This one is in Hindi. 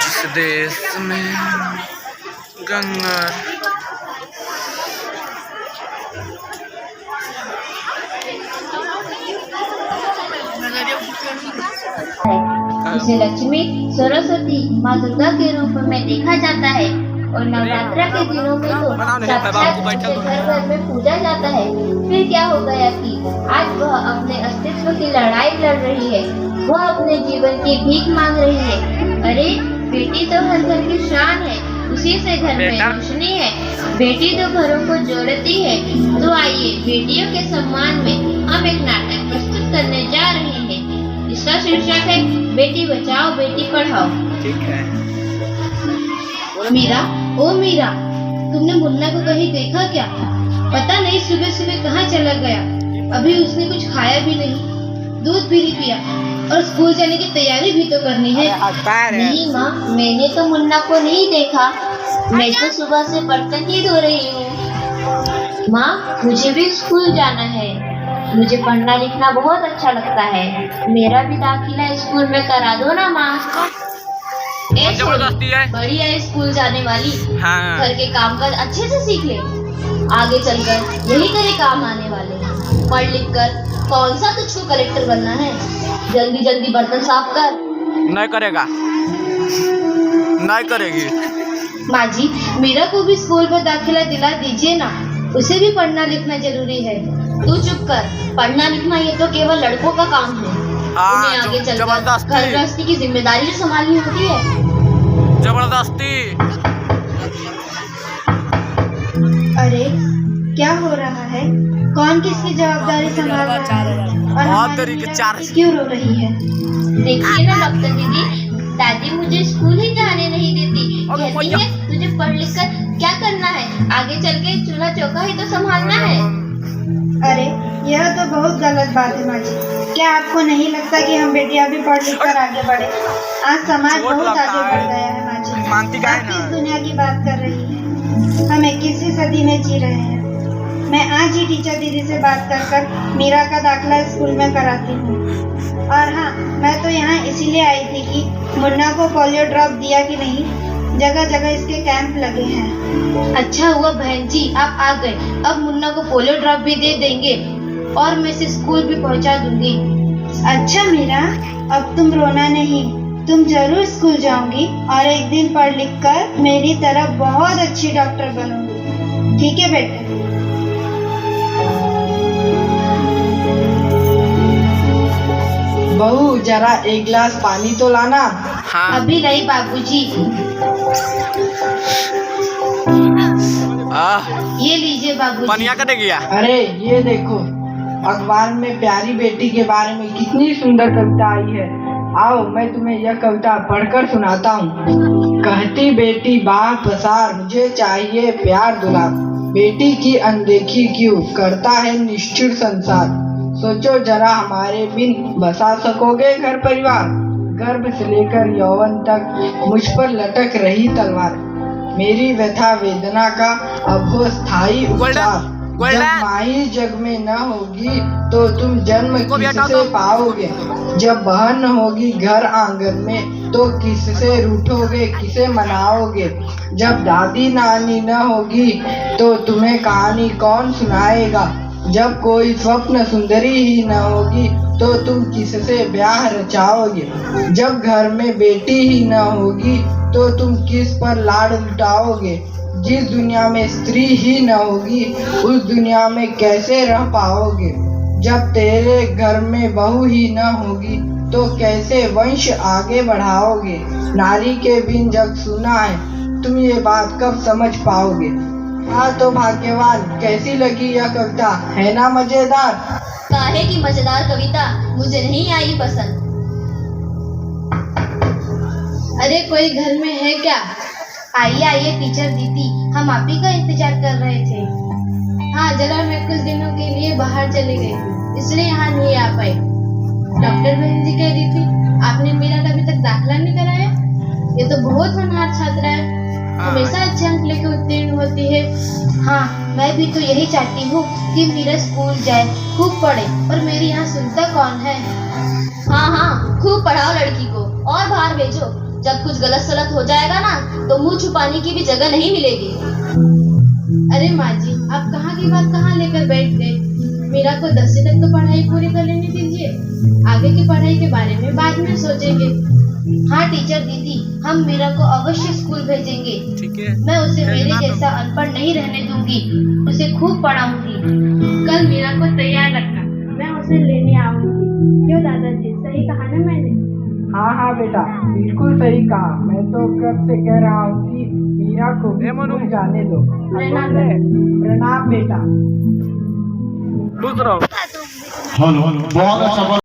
जिस देश में गंगा इसे लक्ष्मी, सरस्वती, माँ दुर्गा के रूप में देखा जाता है और नवरात्रा के दिनों में तो साक्षात उसे घर घर में पूजा जाता है। फिर क्या हो गया कि आज वह अपने अस्तित्व की लड़ाई लड़ रही है, वह अपने जीवन की भीख मांग रही है। अरे बेटी तो हर घर की शान है, उसी से घर में रोशनी है। बेटी तो घरों को जोड़ती है। तो आइए बेटियों के सम्मान में हम एक नाटक प्रस्तुत करने जा रहे हैं। इसका शीर्षक है बेटी बचाओ बेटी पढ़ाओ। ठीक है। मीरा, ओ मीरा, तुमने मुन्ना को कहीं देखा क्या? पता नहीं सुबह सुबह कहाँ चला गया। अभी उसने कुछ खाया भी नहीं, दूध भी नहीं पिया और स्कूल जाने की तैयारी भी तो करनी है। नहीं माँ, मैंने तो मुन्ना को नहीं देखा। मैं तो सुबह से बर्तन ही धो रही हूँ। माँ, मुझे भी स्कूल जाना है। मुझे पढ़ना लिखना बहुत अच्छा लगता है। मेरा भी दाखिला स्कूल में करा दो ना माँ। जबरदस्ती है। बढ़िया है स्कूल जाने वाली। हाँ। घर के काम काज अच्छे से सीख ले, आगे चलकर यही तेरे काम आने वाले। पढ़ लिख कर कौन सा तुझको कलेक्टर बनना है? जल्दी जल्दी बर्तन साफ कर। नहीं करेगा, नहीं करेगी। माँ जी, मीरा को भी स्कूल में दाखिला दिला दीजिए ना, उसे भी पढ़ना लिखना जरूरी है। तू चुप कर, पढ़ना लिखना ये तो केवल लड़कों का काम है। उन्हें आगे चलकर घर गृहस्थी की जिम्मेदारी जो संभालनी होती है। जबरदस्ती। अरे क्या हो रहा है? कौन किसकी जवाबदारी संभाल रहा है? और हमारी मीरा क्यों रो रही है? देखिए ना डॉक्टर दीदी, दादी मुझे स्कूल ही जाने नहीं देती। कहती है तुझे पढ़ लिख कर क्या करना है, आगे चल के चूल्हा चौका ही तो संभालना है। अरे यह तो बहुत गलत बात है माँ जी। क्या आपको नहीं लगता कि हम बेटियां भी पढ़ लिख कर आगे बढ़े? आज समाज बहुत आगे बढ़ गया है माँ जी। आप किस दुनिया की बात कर रही हैं? हम 21वीं सदी में जी रहे हैं। मैं आज ही टीचर दीदी से बात कर मीरा का दाखिला स्कूल में कराती हूँ। और हाँ, मैं तो यहाँ इसीलिए आई थी कि मुन्ना को पोलियो ड्रॉप दिया कि नहीं। जगह जगह इसके कैंप लगे हैं। अच्छा हुआ बहन जी आप आ गए। अब मुन्ना को पोलियो ड्रॉप भी दे देंगे और मैं इसे स्कूल भी पहुंचा दूंगी। अच्छा मीरा, अब तुम रोना नहीं, तुम जरूर स्कूल जाओगी और एक दिन पढ़ लिख कर मेरी तरह बहुत अच्छी डॉक्टर बनूंगी। ठीक है बेटा? बहू, जरा एक गिलास पानी तो लाना। हाँ। अभी नहीं बाबूजी। ये लीजिए बाबूजी। पनिया कटे गया। अरे ये देखो, अखबार में प्यारी बेटी के बारे में कितनी सुंदर कविता आई है। आओ मैं तुम्हें यह कविता पढ़कर सुनाता हूँ। कहती बेटी बाह पसार, मुझे चाहिए प्यार दुलार। बेटी की अनदेखी क्यों करता है निष्ठुर संसार। सोचो जरा हमारे बिन बसा सकोगे घर परिवार। गर्भ से लेकर यौवन तक मुझ पर लटक रही तलवार। मेरी व्यथा वेदना का अब हो स्थायी उपचार। जब माई जग में न होगी तो तुम जन्म किससे पाओगे। जब बहन होगी घर आंगन में तो किससे रूठोगे, किसे मनाओगे। जब दादी नानी न होगी तो तुम्हें कहानी कौन सुनाएगा। जब कोई स्वप्न सुंदरी ही न होगी तो तुम किससे ब्याह रचाओगे। जब घर में बेटी ही न होगी तो तुम किस पर लाड़ लुटाओगे। जिस दुनिया में स्त्री ही न होगी उस दुनिया में कैसे रह पाओगे। जब तेरे घर में बहू ही न होगी तो कैसे वंश आगे बढ़ाओगे। नारी के बिन जग सुना है, तुम ये बात कब समझ पाओगे। हाँ तो भाग्यवान, कैसी लगी यह कविता, है ना मजेदार। काहे की मजेदार कविता, मुझे नहीं आई पसंद। अरे कोई घर में है क्या? आइए आइए टीचर दीदी, हम आप ही का इंतजार कर रहे थे। हाँ जरा मैं कुछ दिनों के लिए बाहर चली गई थी, इसलिए यहाँ नहीं आ पाई। डॉक्टर बहन जी कह रही थी आपने मेरा अभी तक दाखिला नहीं कराया। ये तो बहुत होनहार छात्रा है, हमेशा अच्छे अंक लेकर उत्तीर्ण होती है। हाँ मैं भी तो यही चाहती हूँ कि मीरा स्कूल जाए, खूब पढ़े, और मेरी यहाँ सुनता कौन है। हाँ हाँ, खूब पढ़ाओ लड़की को और बाहर भेजो। जब कुछ गलत सलत हो जाएगा ना तो मुंह छुपाने की भी जगह नहीं मिलेगी। अरे माँ जी, आप कहाँ की बात कहाँ लेकर बैठ गए। मीरा को 10वीं तक तो पढ़ाई पूरी कर लेने दीजिए, आगे की पढ़ाई के बारे में बाद में सोचेंगे। हाँ टीचर दीदी, हम मीरा को अवश्य स्कूल भेजेंगे। ठीक है। मैं उसे मेरे जैसा अनपढ़ नहीं रहने दूंगी, उसे खूब पढ़ाऊंगी। कल मीरा को तैयार रखना, मैं उसे लेने आऊंगी। क्यों दादाजी, सही कहा ना मैंने? हाँ हाँ बेटा, बिल्कुल सही कहा। मैं तो कब से कह रहा हूँ कि मीरा को भी स्कूल जाने दो। प्रणाम बेटा। दूसरा हेलो, बहुत अच्छा।